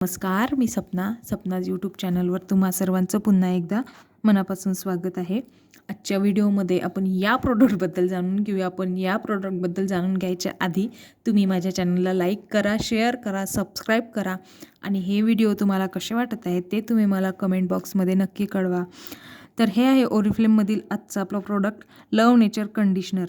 नमस्कार, मी सपनाज यूट्यूब चॅनलवर तुम्हा सर्वांचं पुन्हा एकदा मनापासून स्वागत आहे. आजच्या व्हिडिओमध्ये आपण या प्रोडक्टबद्दल जाणून घेऊया. आपण या प्रोडक्टबद्दल जाणून घ्यायच्या आधी तुम्ही माझ्या चॅनलला लाईक करा, शेअर करा, सबस्क्राईब करा आणि हे व्हिडिओ तुम्हाला कसे वाटत आहेत ते तुम्ही मला कमेंट बॉक्समध्ये नक्की कळवा. तर हे आहे ओरिफ्लेममधील आजचा आपला प्रोडक्ट लव्ह नेचर कंडिशनर.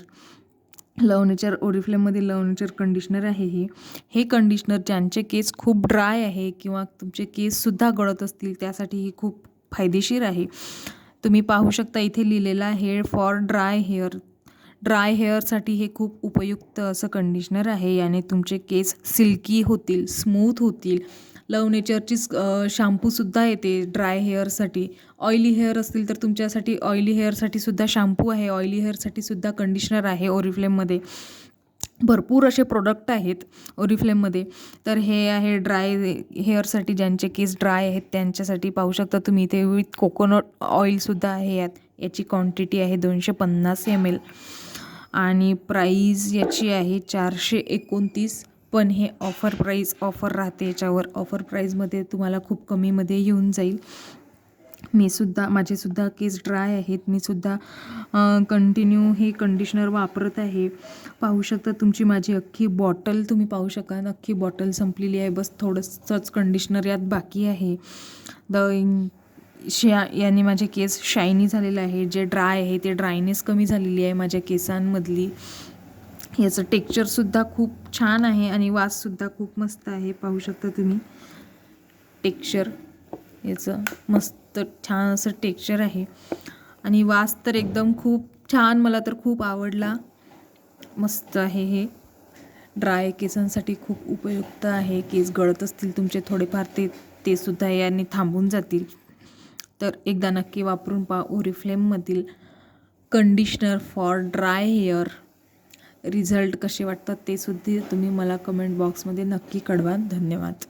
ओरिफ्लेममधील लव्ह नेचर कंडिशनर आहे हे कंडिशनर ज्यांचे केस खूप ड्राय आहे किंवा तुमचे केससुद्धा गळत असतील त्यासाठी ही खूप फायदेशीर आहे. तुम्ही पाहू शकता इथे लिहिलेलं आहे फॉर ड्राय हेअरसाठी हे खूप उपयुक्त असं कंडिशनर आहे. याने तुमचे केस सिल्की होतील, स्मूथ होतील. लव्ह नेचरची शॅम्पूसुद्धा येते ड्राय हेअरसाठी. ऑइली हेअर असतील तर तुमच्यासाठी ऑइली हेअरसाठी सुद्धा शॅम्पू आहे, ऑइली हेअरसाठी सुद्धा कंडिशनर आहे. ओरिफ्लेममध्ये भरपूर असे प्रोडक्ट आहेत ओरिफ्लेममध्ये. तर हे आहे ड्राय हेअरसाठी, ज्यांचे केस ड्राय आहेत त्यांच्यासाठी. पाहू शकता तुम्ही इथे विथ कोकोनट ऑइलसुद्धा आहे. याची क्वांटिटी आहे 250 ml आणि प्राईज याची आहे 429. पण हे ऑफर राहते याच्यावर. ऑफर प्राईजमध्ये तुम्हाला खूप कमीमध्ये येऊन जाईल. माझेसुद्धा केस ड्राय आहेत. मीसुद्धा कंटिन्यू हे कंडिशनर वापरत आहे. पाहू शकता माझी अख्खी बॉटल तुम्ही पाहू शकाल. अख्खी बॉटल संपलेली आहे. बस थोडंसंच कंडिशनर यात बाकी आहे. याने माझे केस शायनी झालेले आहे. जे ड्राय आहे ते ड्रायनेस कमी झालेली आहे माझ्या केसांमधली. याचं टेक्स्चरसुद्धा खूप छान आहे आणि वाससुद्धा खूप मस्त आहे. पाहू शकता तुम्ही टेक्स्चर याचं मस्त छान असं टेक्स्चर आहे आणि वास तर एकदम खूप छान. मला तर खूप आवडला. मस्त आहे. हे ड्राय केसांसाठी खूप उपयुक्त आहे. केस गळत असतील तुमचे थोडेफार ते सुद्धा याने थांबून जातील. तर एकदा नक्की वापरून पहा ओरिफ्लेममधील conditioner for dry hair. Result कसे वाटतात ते सुद्धा तुम्ही मला कमेंट बॉक्समध्ये नक्की कळवा. धन्यवाद.